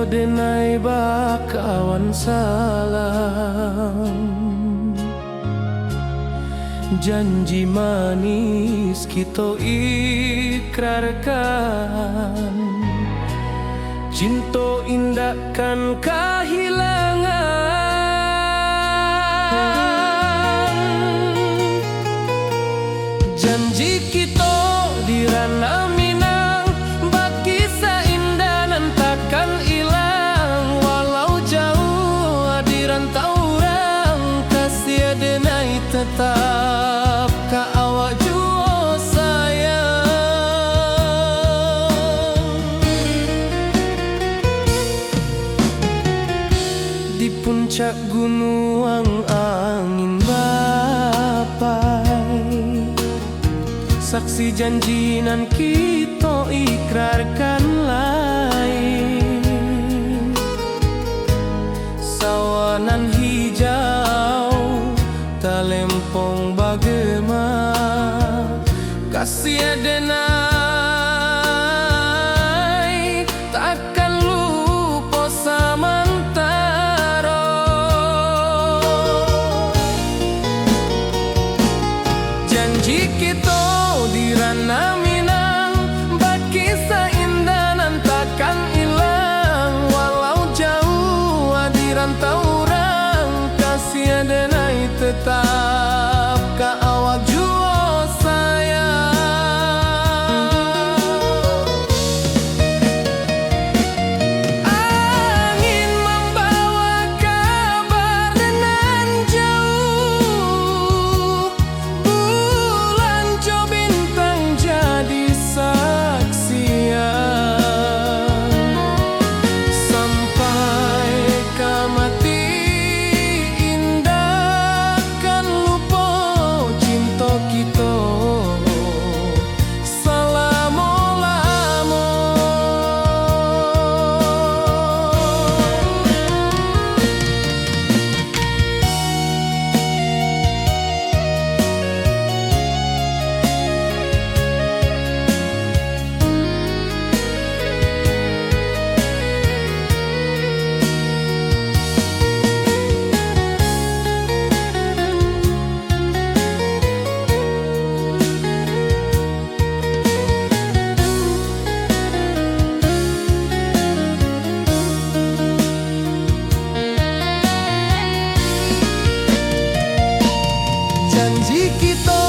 denai bakawan salam, janji manis kita ikrarkan, cinta indahkan kehilangan. Janji kita di ranah Minang, bagi seindah nan takkan hilang. Walau jauh di rantau orang, kasih denai tetap ka awak jua sayang. Di puncak gunung angin bapai, saksi janji nan kita ikrarkan lain. Sawanan hijau talempong bagema, kasih denai takkan lupa samantara. Janji kita di ranah Minang, bagi seindah nan takkan hilang. Walau jauh di rantau orang, kasih denai tetap ka awak jua sayang. Angin membawa kabar nan jauh, bulan jo bintang jadi saksian. Sampai ke mati indah kan lupa cinta kita selama-lama. Janji kita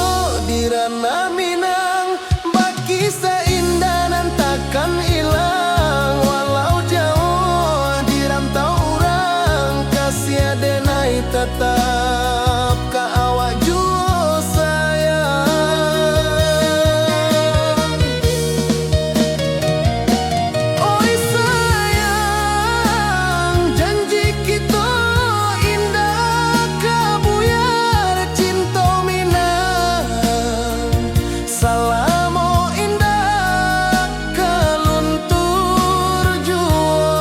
di ranah Minang, bagi seindah nan takkan hilang. Walau jauh di rantau orang, kasih denai tetap ka awak jua sayang. Oi sayang, janji kita indah kabuyar cinta Minang. Salamo indah keluntur jua.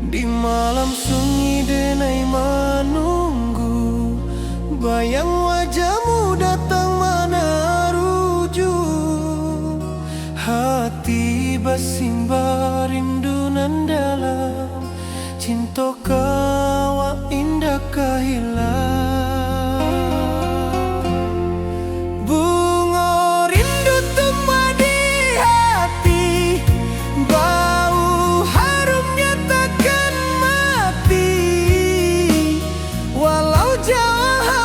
Di malam sunyi denai menunggu, bayang wajahmu datang meneruju. Hati bersimbar rindu nan dalam, cinta kawa indah kehilang. Bunga rindu tumbuh di hati, bau harumnya takkan mati. Walau jauh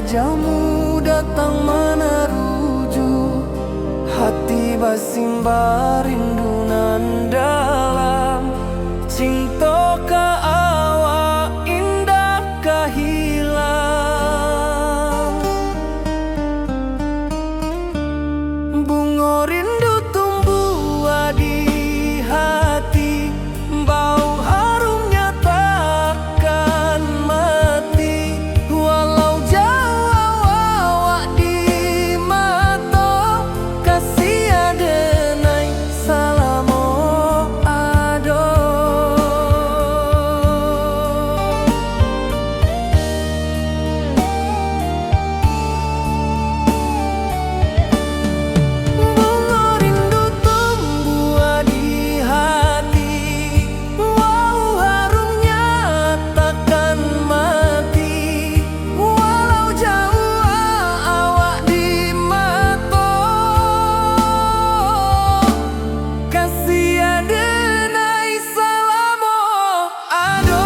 wajahmu datang meneruju, hati basimba rindu nan dalam. Cinta ka awak indah kahilang. Bunga rindu tumbuh di hati, bau harumnya takkan mati. Walau jauh awak di mata, kasih adenai salamo ado. Bunga rindu tumbuh di hati, wow harumnya takkan mati. Walau jauh awak di mata, kasih adenai salamo ado.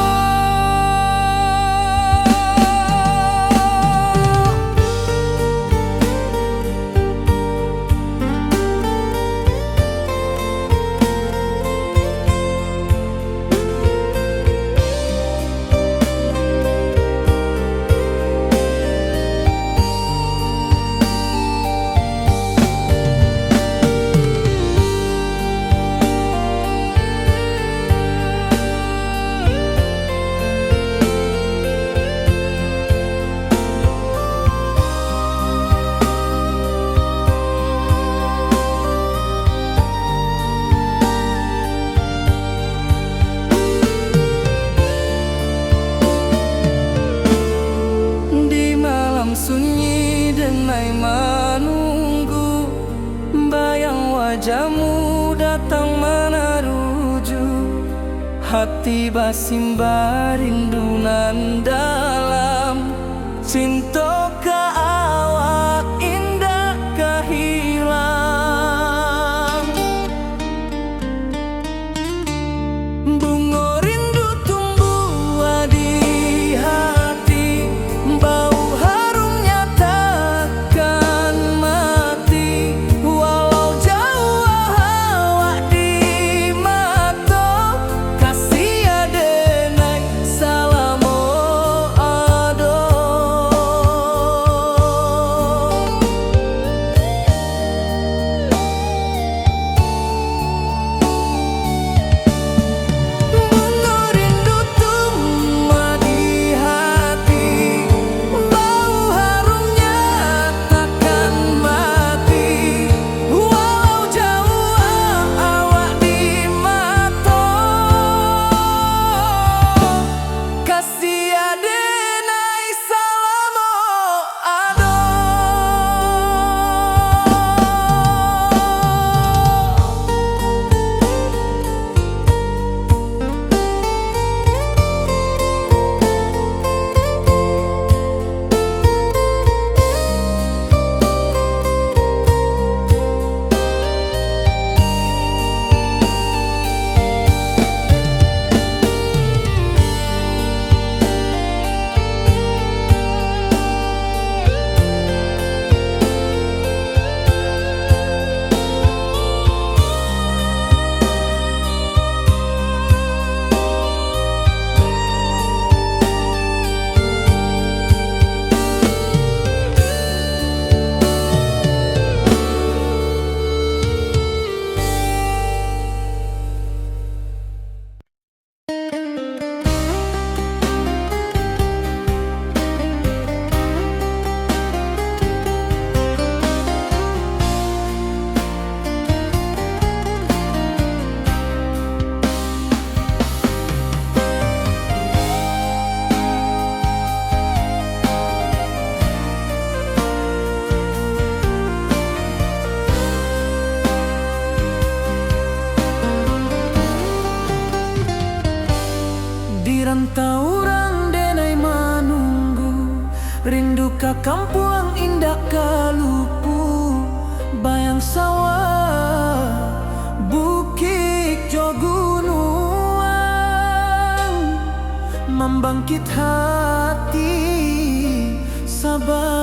Di malam sunyi denai menunggu, bayang wajahmu datang meneruju, hati basimba rindu nan dalam. Cinta ka awak indah kahilang. Bunga rindu tumbuh di hati, bau harumnya takkan mati. Walau jauh awak di mata, kasih adenai salamo ado. Bunga rindu tumbuh di hati, bau harumnya takkan mati. Walau jauh awak di mata, kasih adenai salamo ado. Di rantau orang denai menunggu, rindu ka kampung indah kalupu. Bayang sawah, bukit jo gunungan, membangkit hati sabar.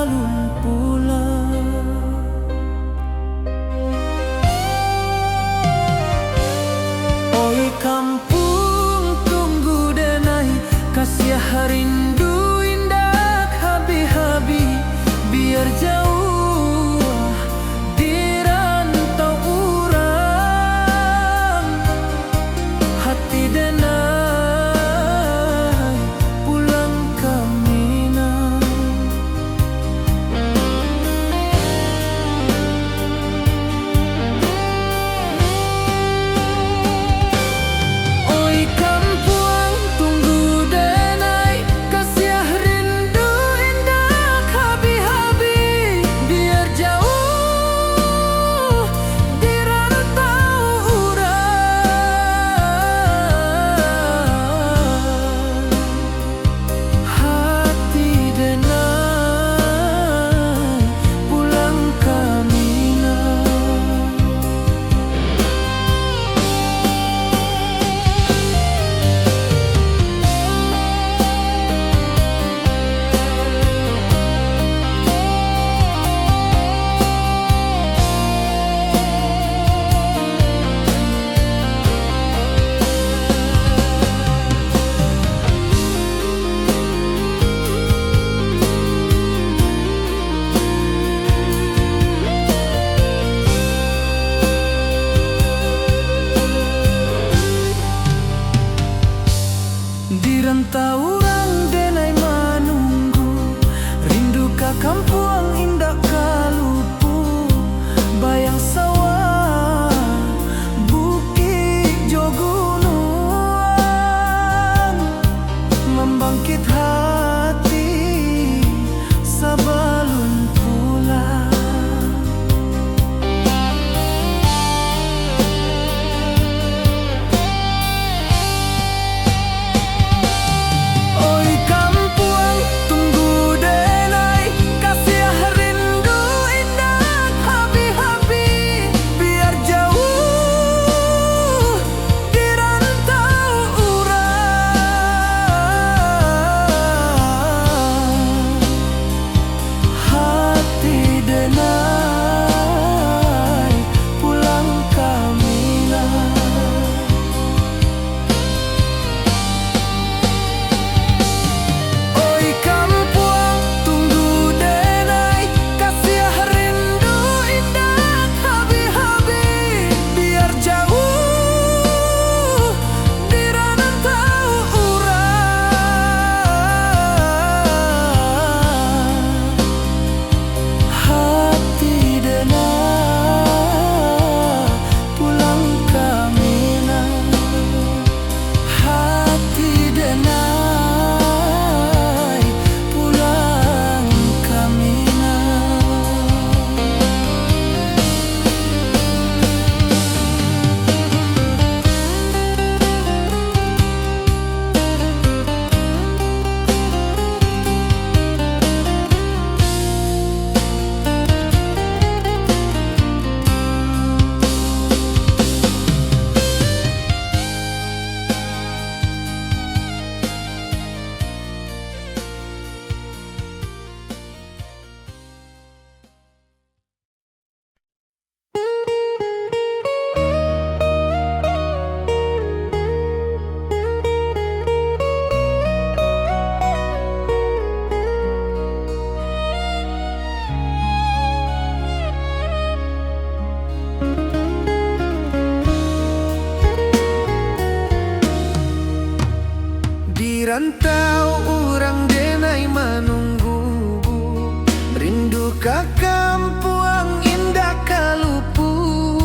ka kampuang indah kalupu,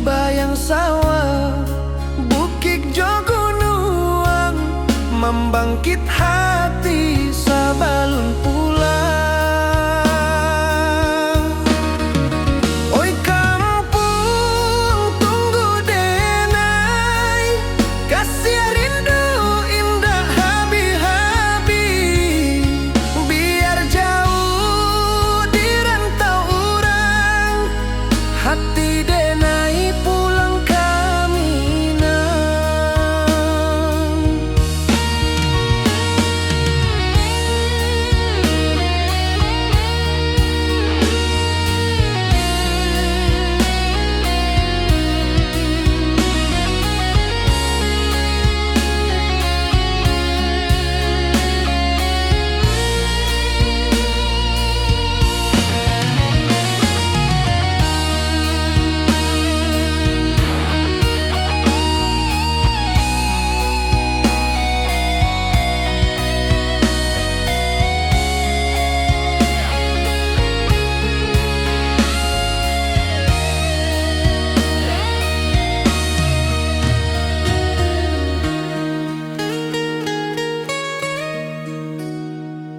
bayang sawah, bukit jo gunung, membangkit hati sabalun pulang. Oi kampung tunggu denai, kasih rindu indah habi-habi, biar jauh di rantau orang, hati denai pulang kaminang.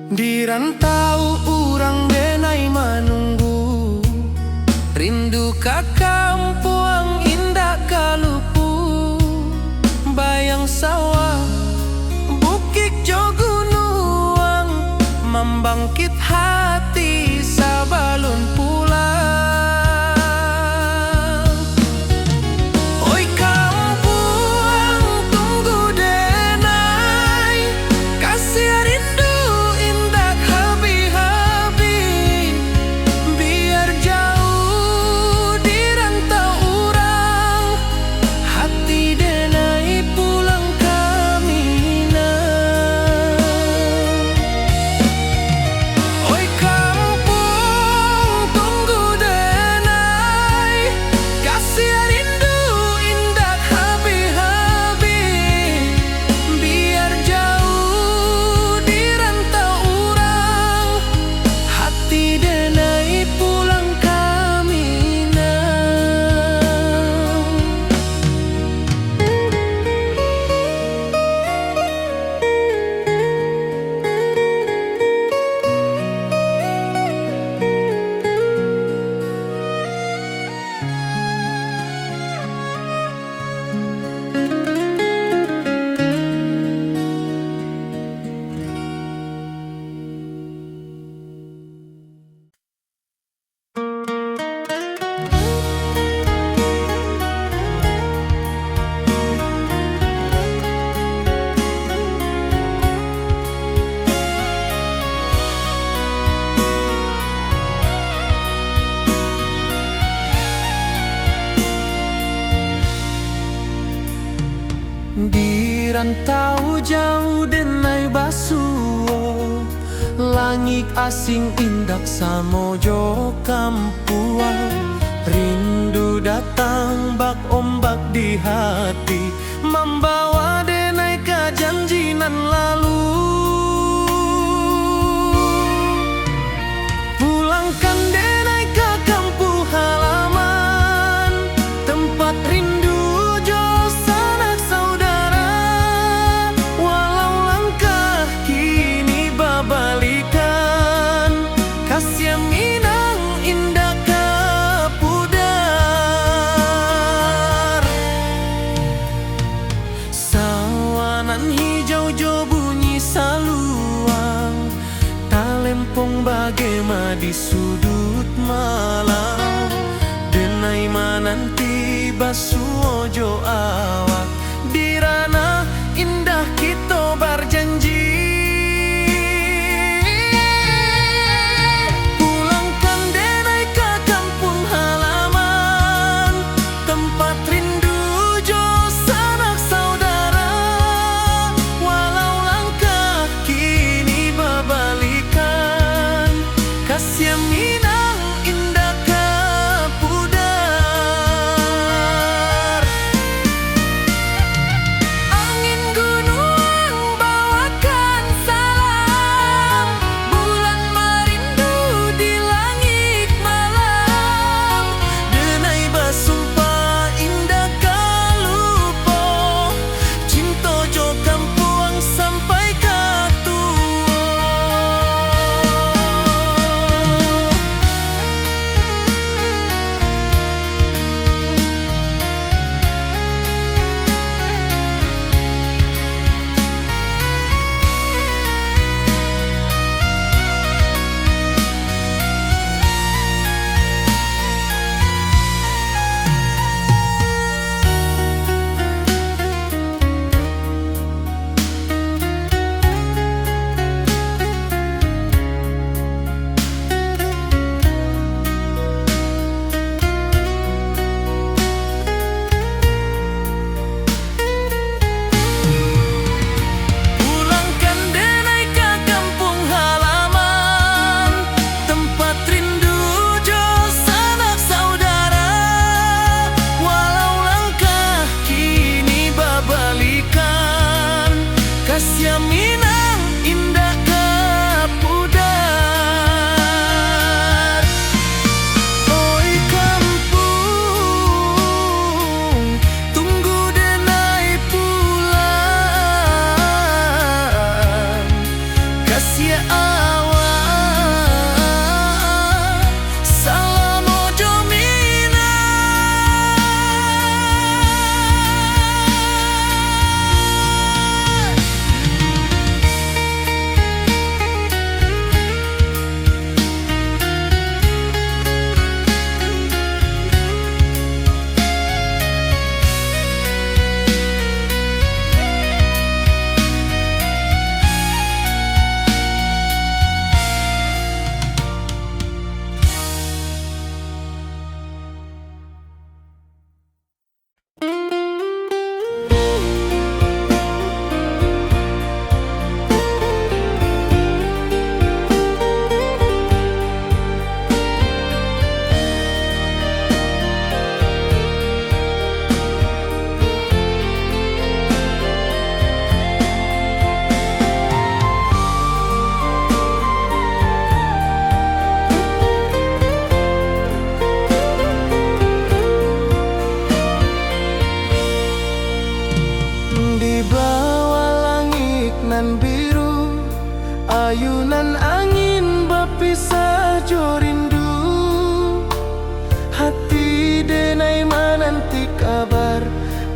Di rantau urang denai manunggu, rindu ka kampuang indah kalupu, bayang sawah, bukit jo gunung, membangkit hati sabalun pulang. Oi kampung tunggu denai, kasih rindu indah habi-habi, biar jauh di rantau urang, hati denai pulang kaminang. Oi kampung tunggu denai, kasih rindu indah habi-habi, biar jauh di rantau urang, hati denai pulang kaminang. Di rantau jauh denai basuo, langit asing indak samojo kampuang, rindu datang bak ombak di hati, membawa denai ke janji nan lalu. Pulangkan denai ke kampung halaman, tempat rindu jo sanak saudara, walau langkah kini babalikan, kasih minang indah kapudar. Sawanan hijau jo bunyi saluang, talempong bagema di sudut malam, denai mananti basuo jo awak, di ranah indah kita berjanji. Pulangkan denai ke kampung halaman, tempat rindu jo sanak saudara, walau langkah kini babalikan, kasih minang indah kapudar. sia awak salam ojo mina. Di bawah langit nan biru, ayunan angin berpisah jo rindu. Hati denai menanti kabar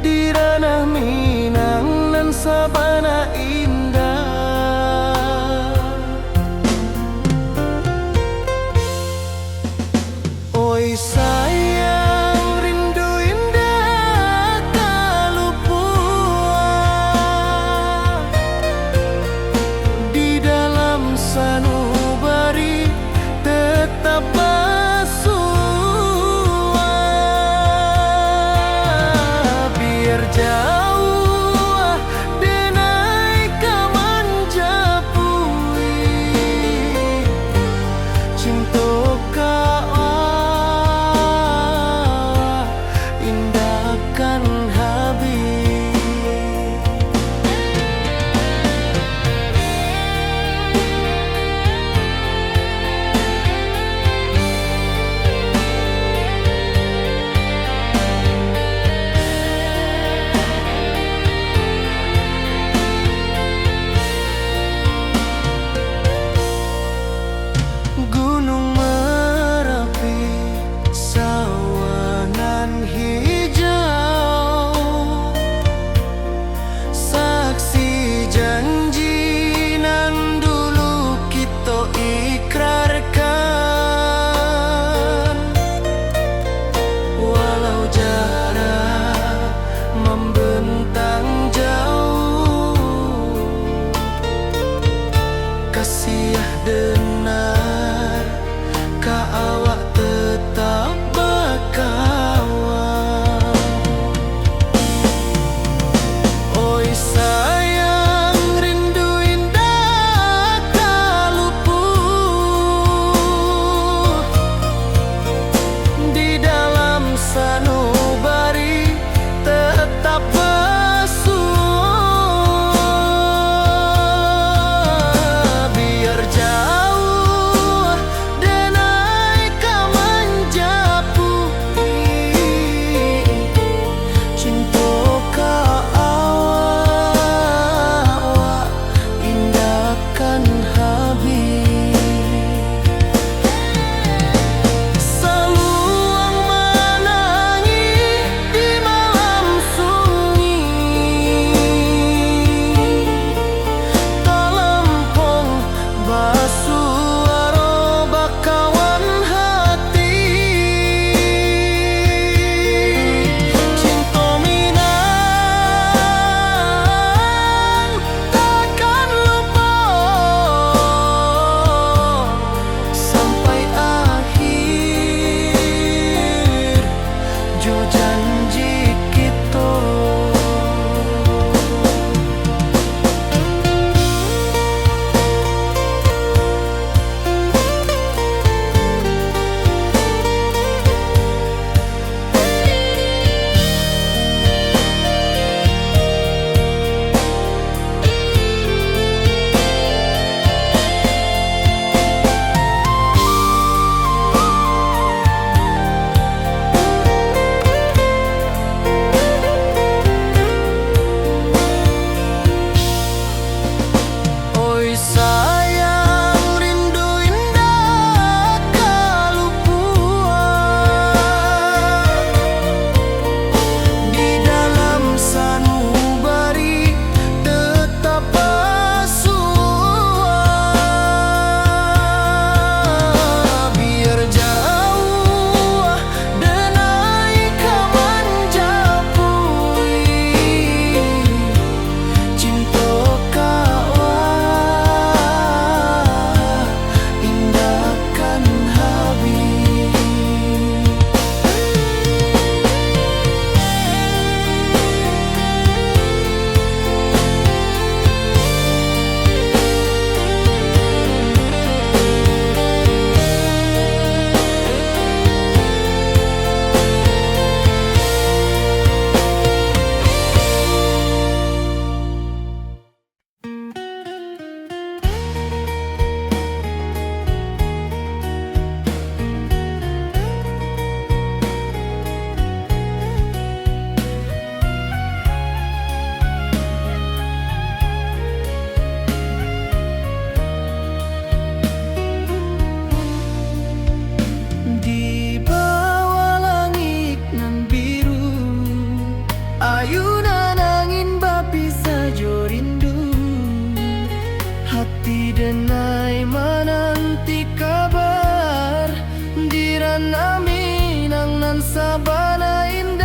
di ranah Minang nan sabana indah. Oi sayang, rindu indah kalupua di dalam sanubari tetap sabana indah.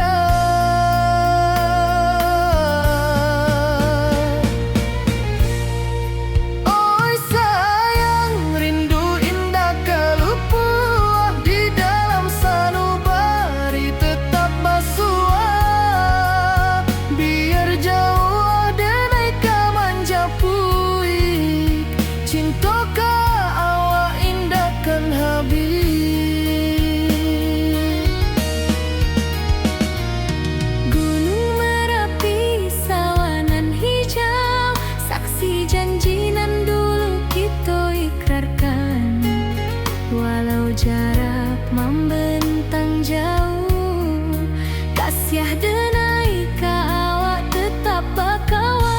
Oi sayang, rindu indah kalupua di dalam sanubari tetap basua. Biar jauh denai ka manjapui, cinta ka awak indah kan habis. Gunung Merapi, sawanan hijau, saksi janji nan dulu kita ikrarkan. Walau jarak membentang jauh, kasiah denai ka awak tetap bakawan.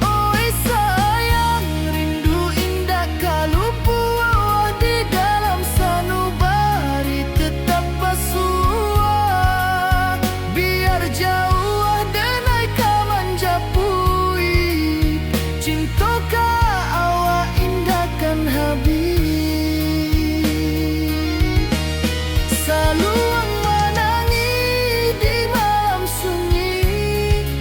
Oi sayang, rindu indah kalupua di dalam sanubari tetap basua. Biar jauh denai ka manjapui, cinta ka awak indah kan habis. Saluang menangi di malam sunyi,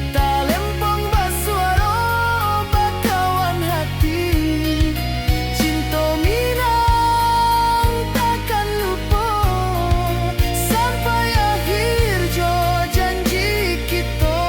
talempong basuara bakawan hati. Cinta minang takkan lupa sampai akhir jo janji kita.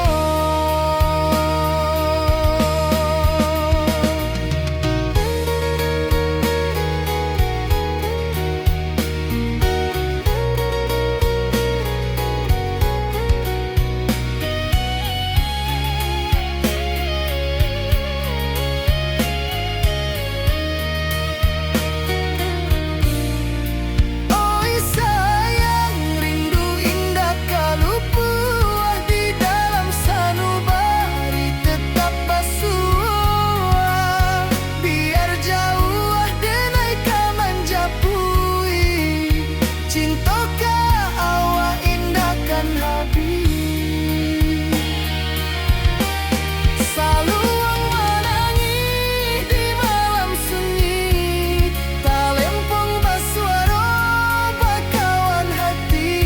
Oi sayang, rindu indah kalupua di dalam sanubari tetap basua. Biar jauh denai ka manjapui, cinta ka awak indah kan habis. Saluang menangi di malam sunyi, talempong basuara bakawan hati.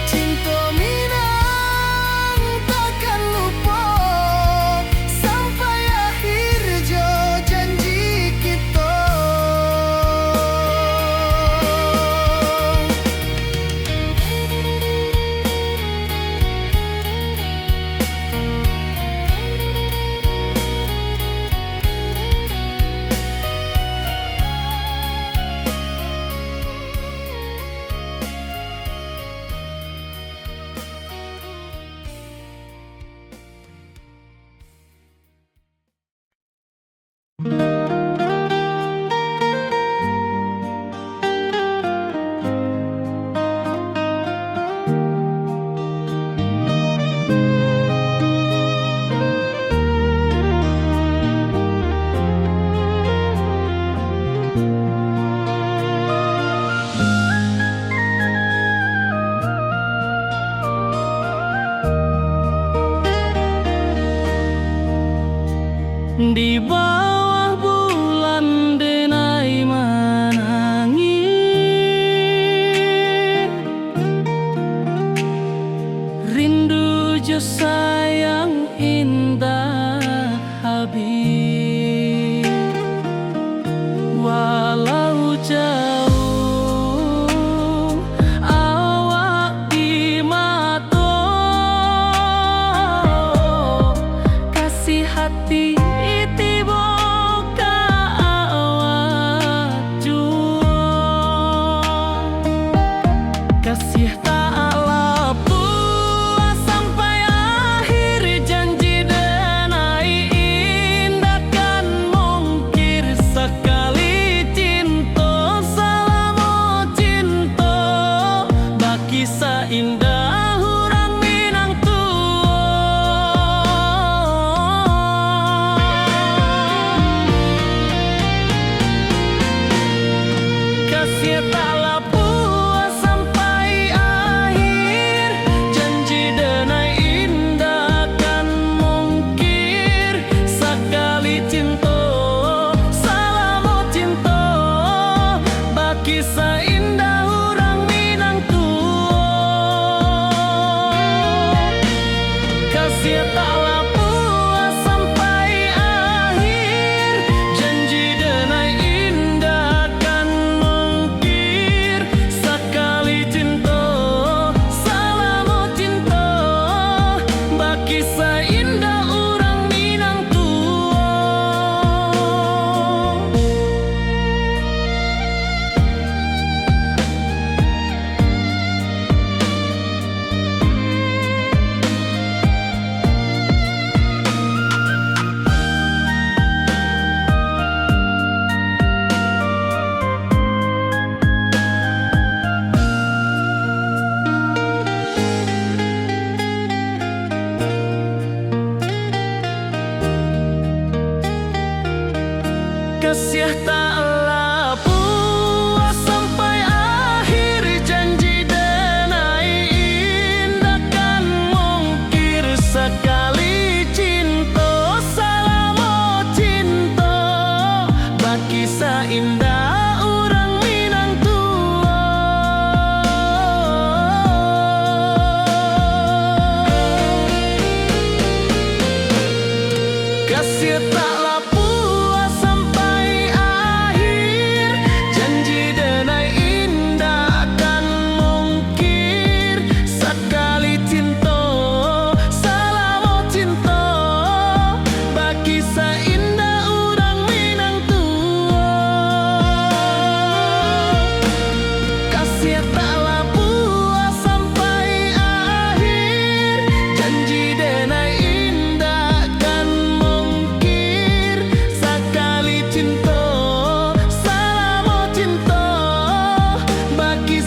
Cinta minang takkan lupa sampai akhir jo janji kita. Di bawah bulan denai menangi, rindu jo sayang indah habis. Walau jauh awak di mata, kasih hati tiba Kasih taklah puas sampai akhir, janji denai indah kan mungkir. Sekali cinta salamo cinta, baki indah orang Minang tua. Kasih taklah puas sampai akhir, janji denai indah kan mungkir. Sekali cinta salamo cinta, baki indah orang Minang tua. Kasih taklah puas sampai akhir, janji denai indah kan mungkir. Sekali cinta salamo cinta, baki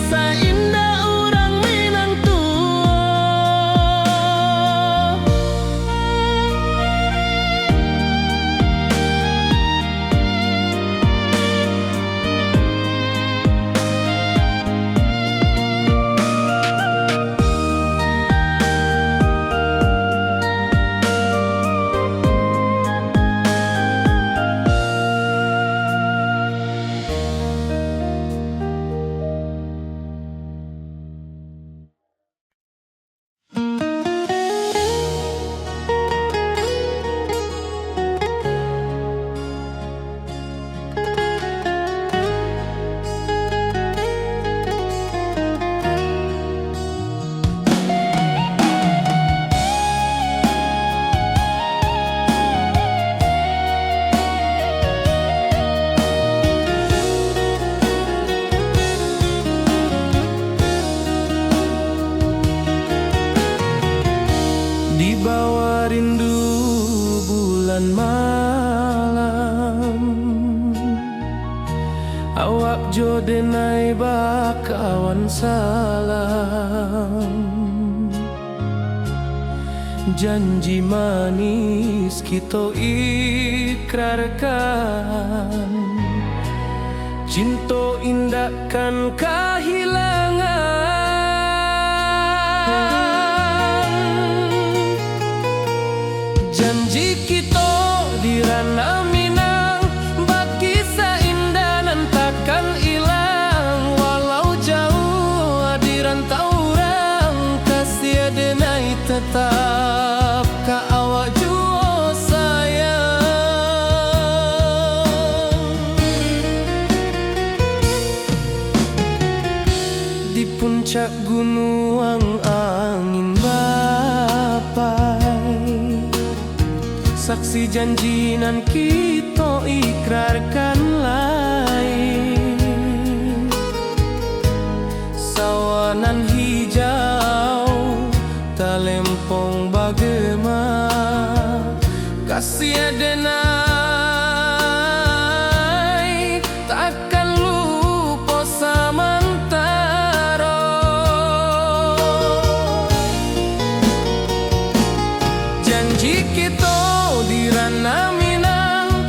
indah orang Minang tua. Di bawah rindu bulan malam, awak jo denai bakawan salam. Janji manis kita ikrarkan, cinta indah kan kehilangan. Janji kita di ranah Minang, baki indah nan takkan hilang. Walau jauh di rantau orang, kasih denai tetap ka awak jua sayang. Di puncak gunung angin bapai, saksi janji nan kita ikrarkan lain. Sawanan hijau talempong bagema, kasih denai takkan lupa samantara. Janji kita di ranah Minang,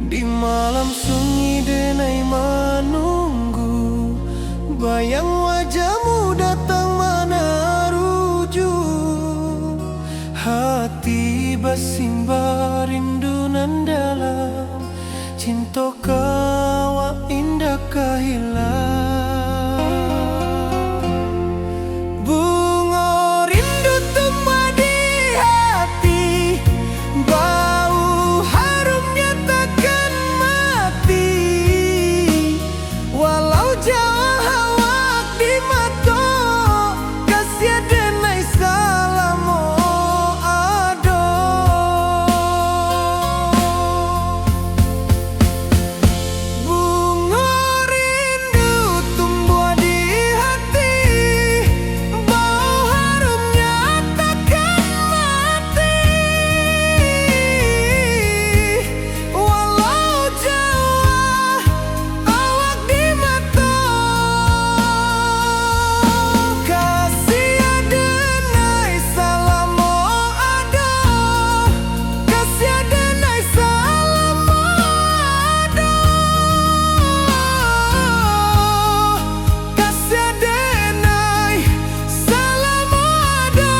Di malam sunyi denai menunggu, bayang wajahmu datang meneruju. Hati bersimbar rindu nan dalam, cinta kawa indah kehilang. Bunga rindu tumbuh di hati, bau harumnya takkan mati. Walau jauh awak di mata, kasih denai salamu ado. Bunga rindu tumbuh di hati, bau harumnya takkan mati. Walau jauh awak di mata, kasih denai salamu ado. Kasih denai salamu ado. Kasih denai salamu ado.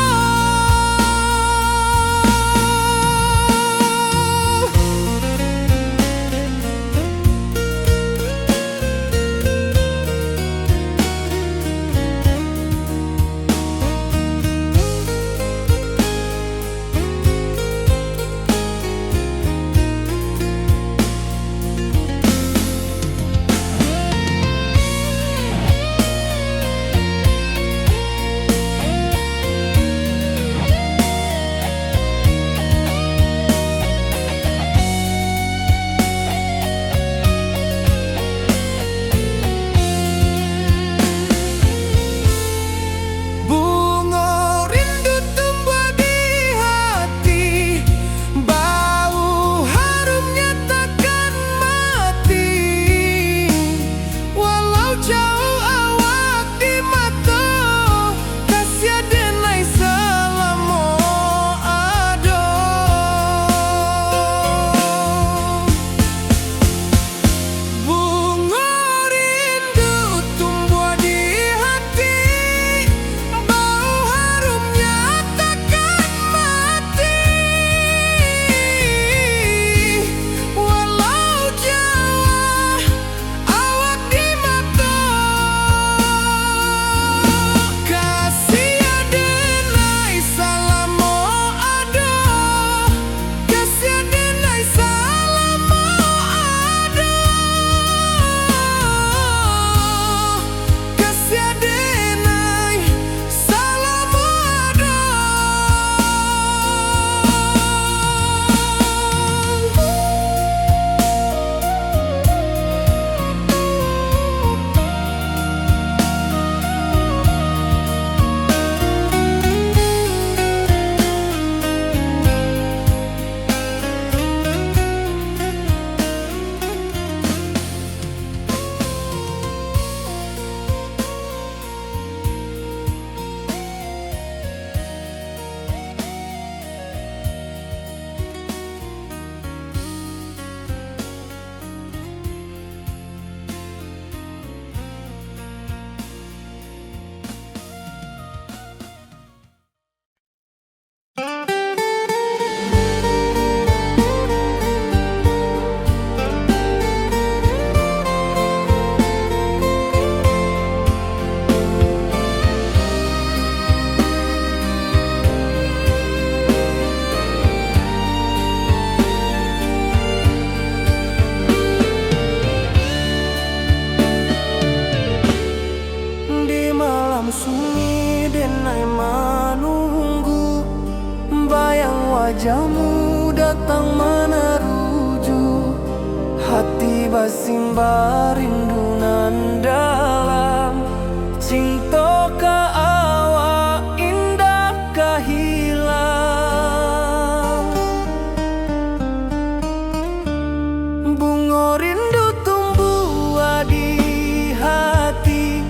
Bunga rindu tumbuh di hati, bau harumnya takkan mati. Walau jauh awak di mata, kasih denai salamu ado. Bunga rindu tumbuh di hati, bau harumnya takkan mati. Walau jauh awak di mata, kasih denai salamu ado. Kasih denai salamu ado. Kasih denai salamu ado. Di malam sunyi denai menunggu, bayang wajahmu datang meneruju. Hati bersimbar rindu nan dalam, cinta ka awak indah kehilang. Bunga rindu tumbuh di hati,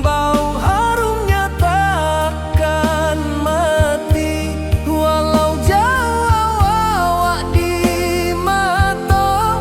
bau harumnya takkan mati. Walau jauh awak di mata,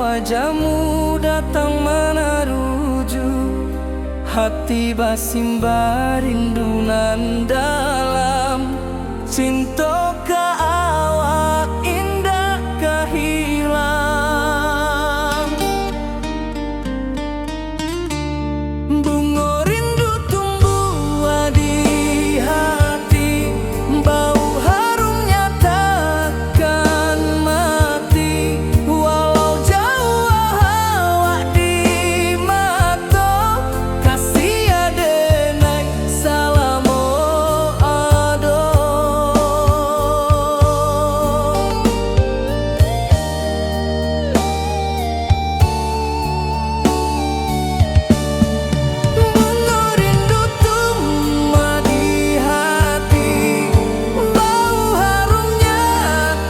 wajahmu datang meneruju hati basimba rindunan dalam cinta ke awak indah kehilang. Bunga rindu tumbuh di hati, bau harumnya takkan mati. Walau jauh awak di mata, kasih adenai salamo ado. Bunga rindu tumbuh di hati, bau harumnya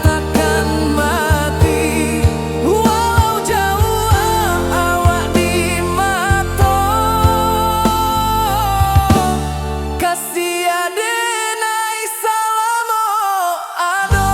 takkan mati. Walau jauh awak di mata, kasih adenai salamo ado.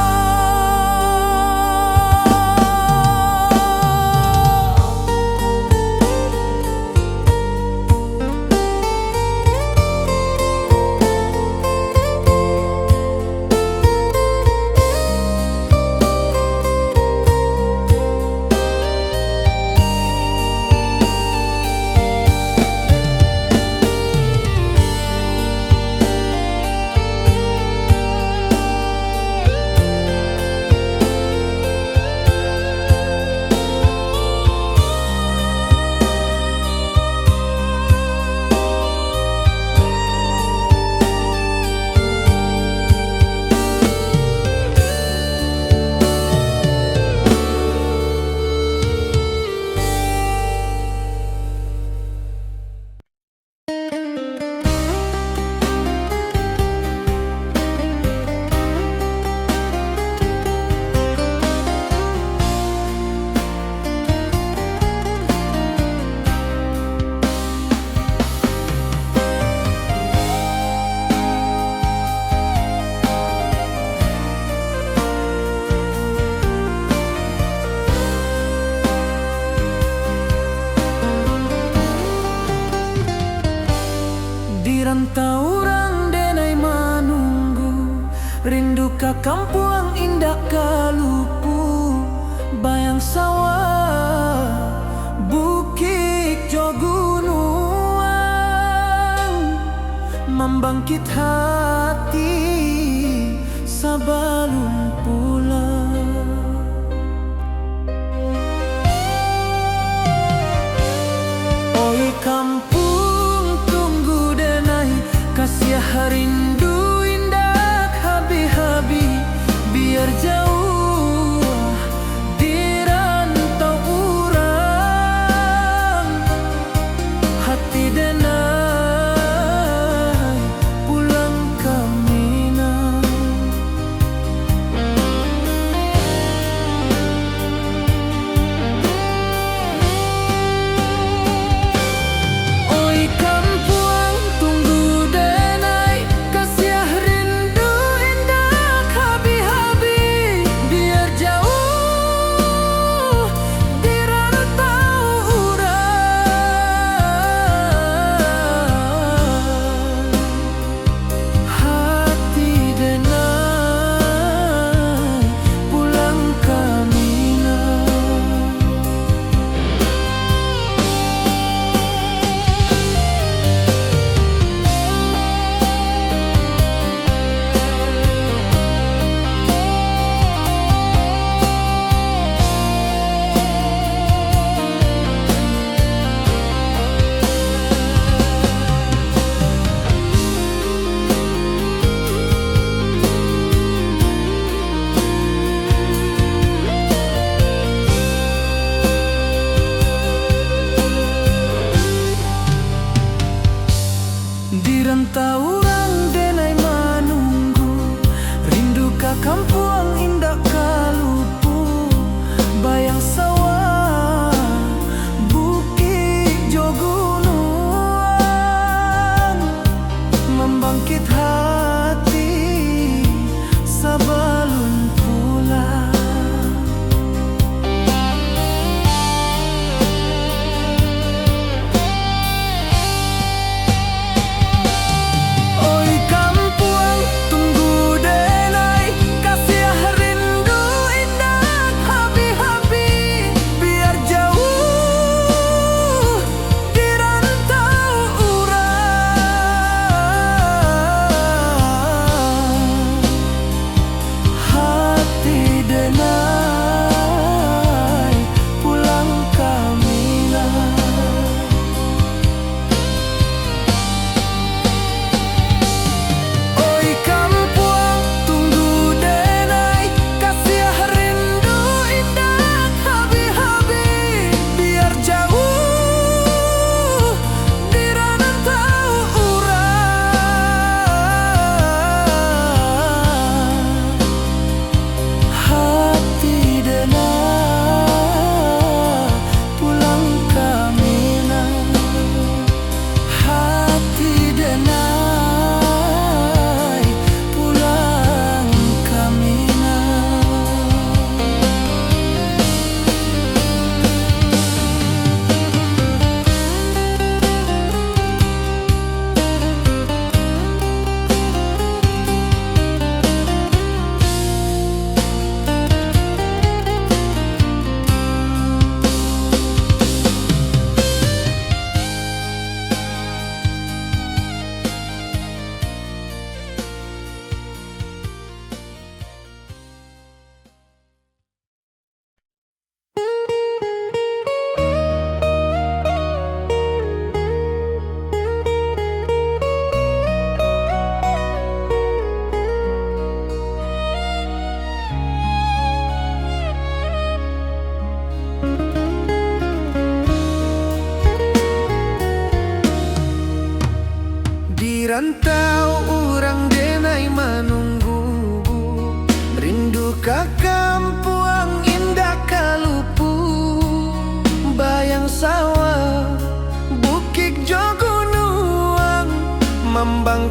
Di rantau orang denai manunggu, rindu ka kampung indah kalupu. Bayang sawah, bukit jo gunungan, membangkit hati sabalun pulang. Oi kampung tunggu denai, kasih rindu indah habi-habi. Biar jauh di rantau urang, hati denai pulang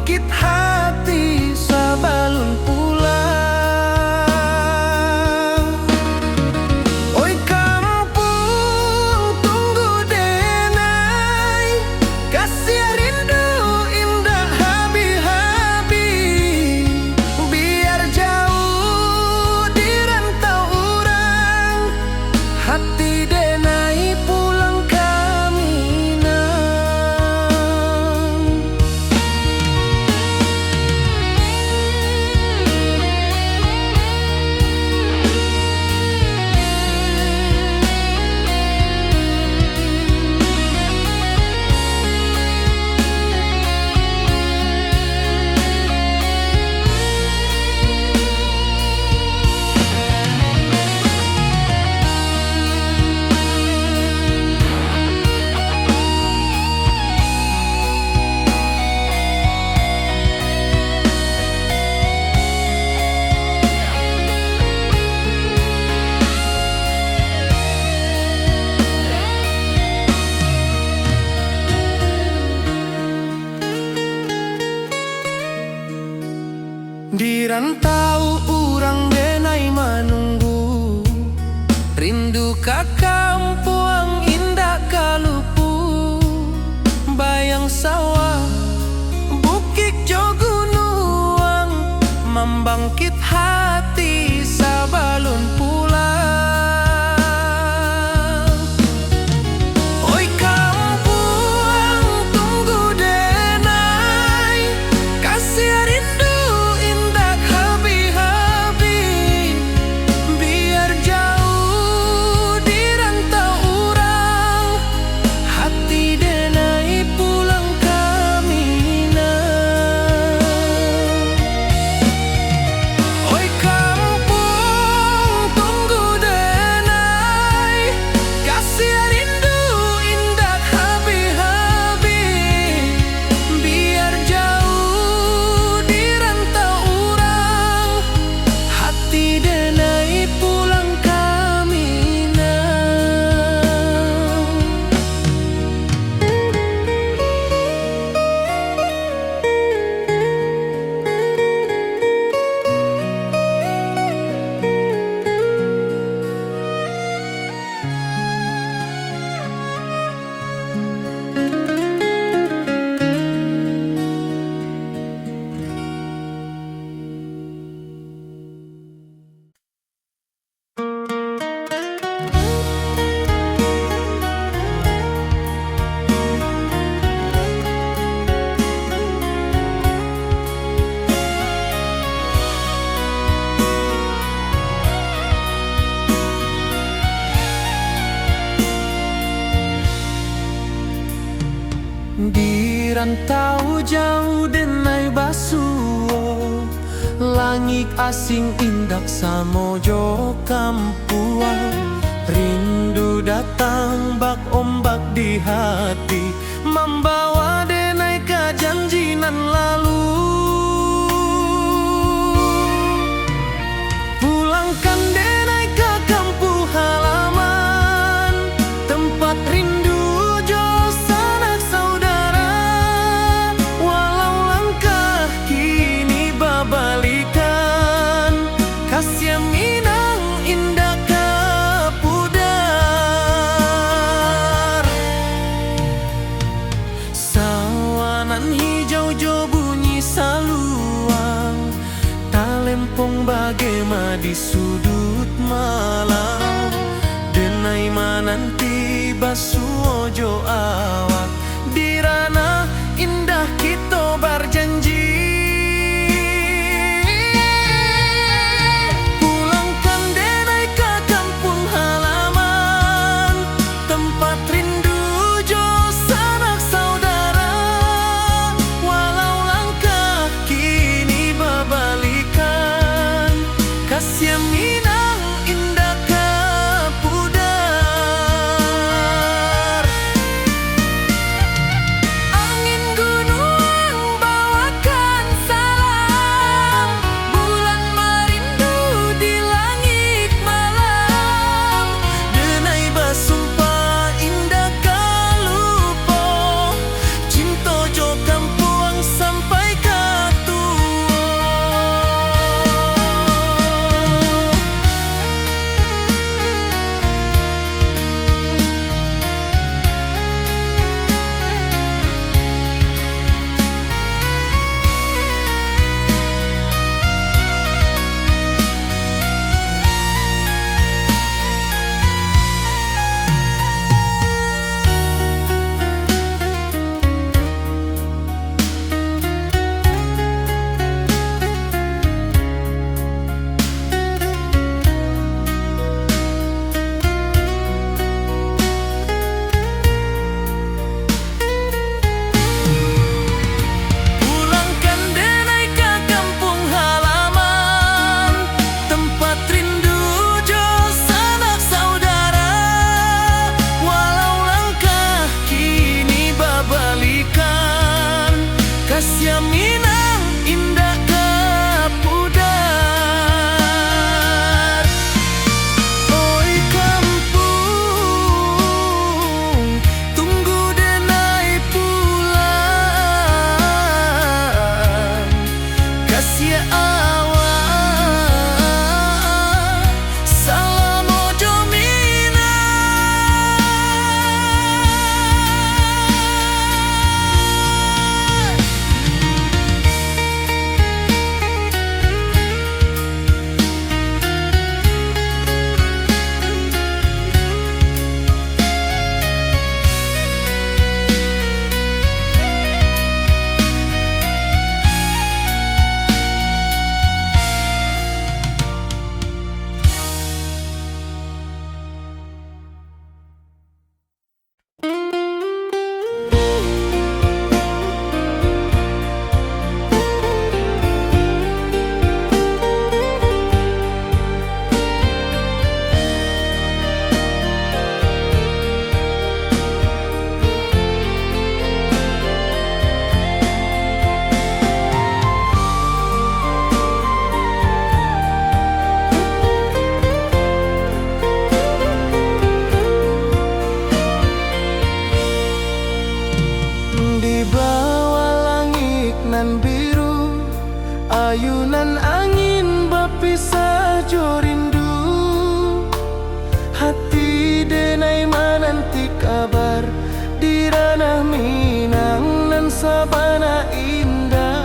membangkit hati sabalun pulang. Oi kampung tunggu denai, kasih rindu indah habi-habi. Biar jauh di rantau orang, hati denai pulang kaminang. Di rantau urang denai manunggu, rindu ka kampung indah kalupu. Bayang sawah bukit jo gunung, membangkit hati sabalun pulang. Oi kampung tunggu denai, kasih rindu indah habi-habi. Biar jauh di rantau urang, hati denai pulang kaminang. Oi kampung tunggu denai, kasih rindu indah habi-habi. Biar jauh di rantau urang, hati denai pulang kaminang. Di rantau jauh denai basuo, langit asing indak samojo kampuang. Rindu datang bak ombak di hati, membawa denai ke janji nan lalu. Pulangkan denai ke kampung halaman, tempat rindu jo sanak saudara. Walau langkah kini babalikan, kasih minang indah ke pudar. Sawanan hijau jo bunyi saluang, talempong bagema di sudut malam. Denai mananti basuo jo awak, di ranah indah kita berjanji. Pulangkan denai ke kampung halaman, tempat rindu jo sanak saudara. Walau langkah kini babalikan, kasih minang indah ke pudar. ayunan angin berpisah jo rindu, hati denai menanti kabar di ranah Minang nan sabana indah.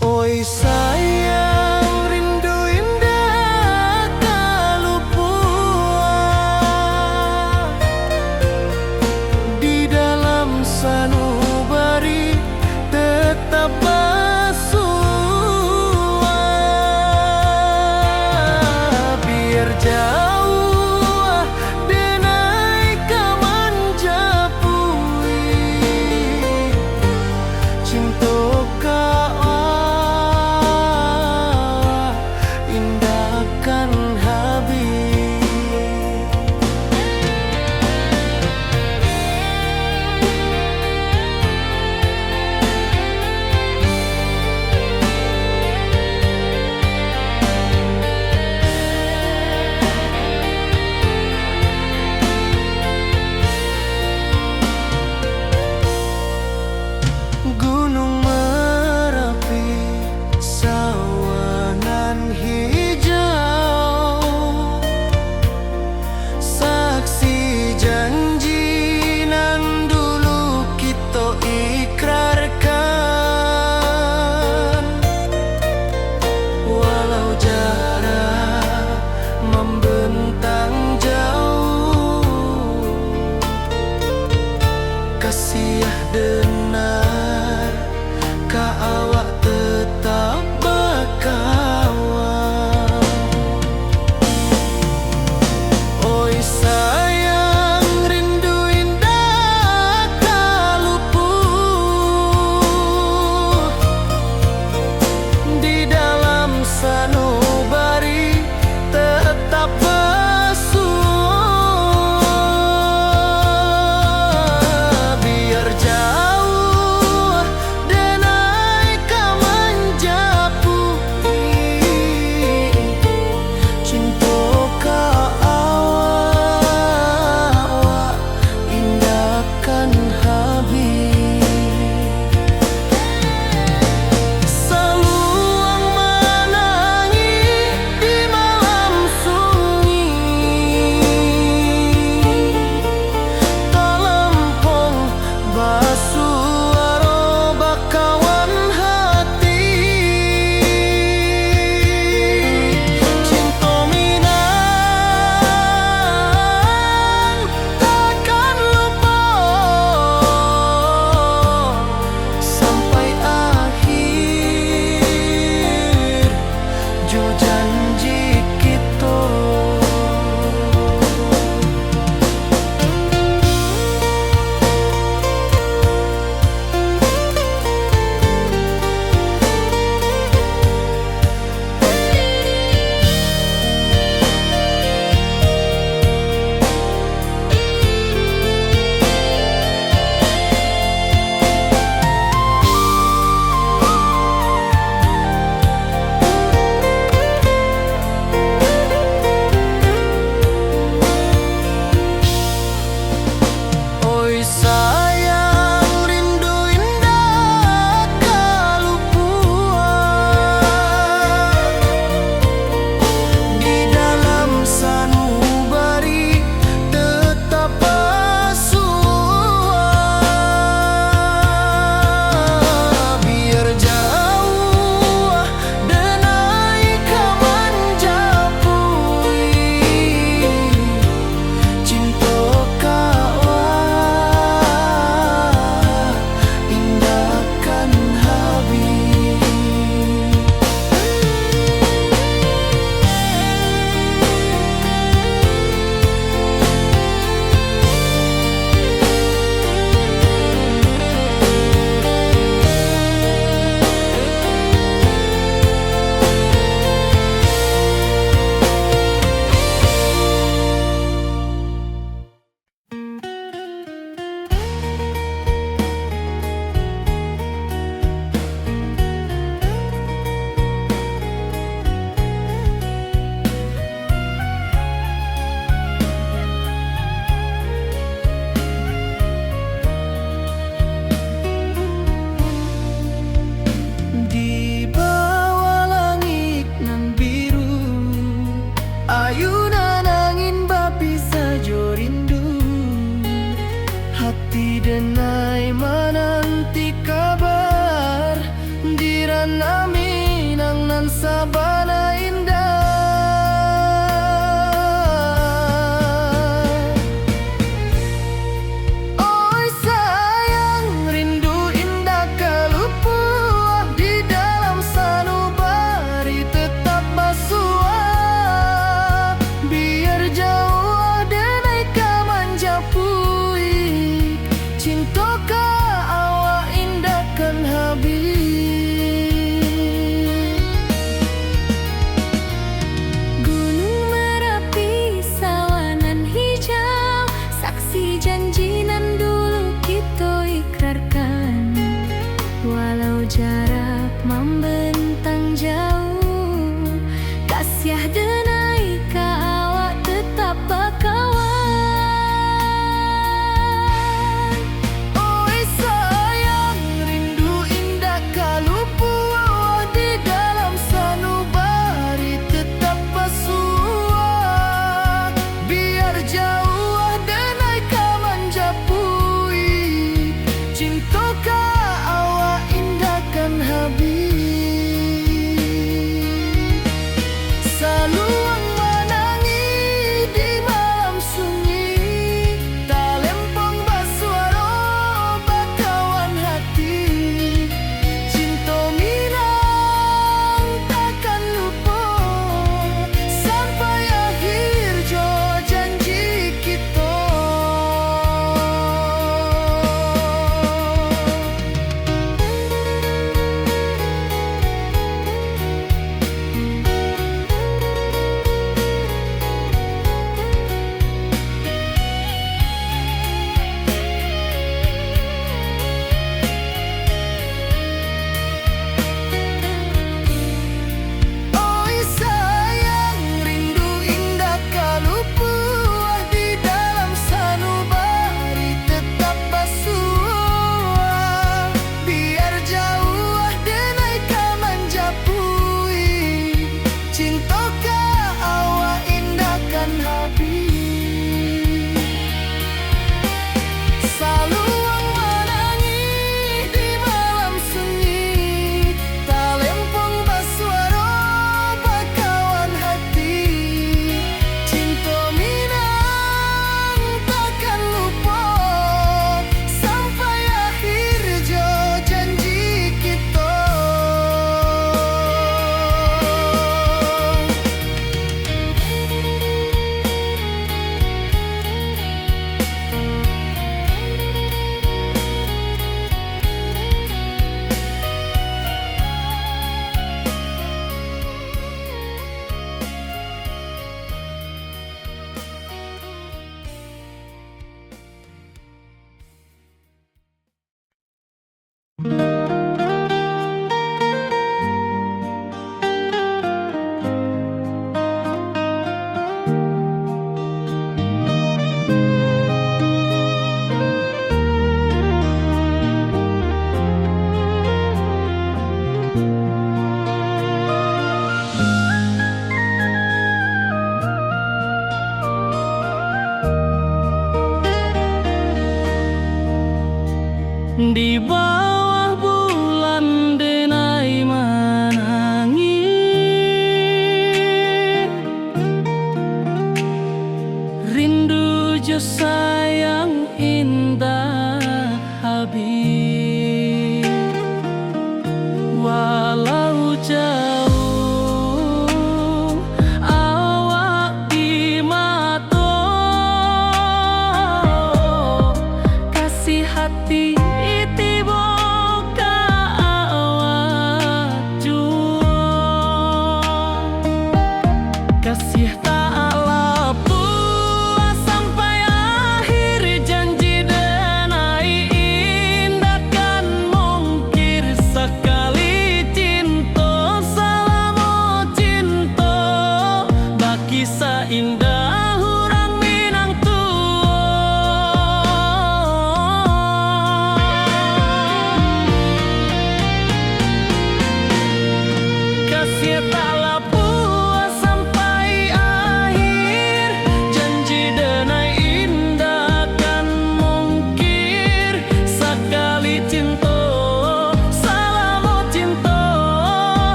Oi sayang, rindu indah kalupua di dalam sanubari tetap bersua. Biar jauh denai kaman japui, cinta indahkan habis. Asyah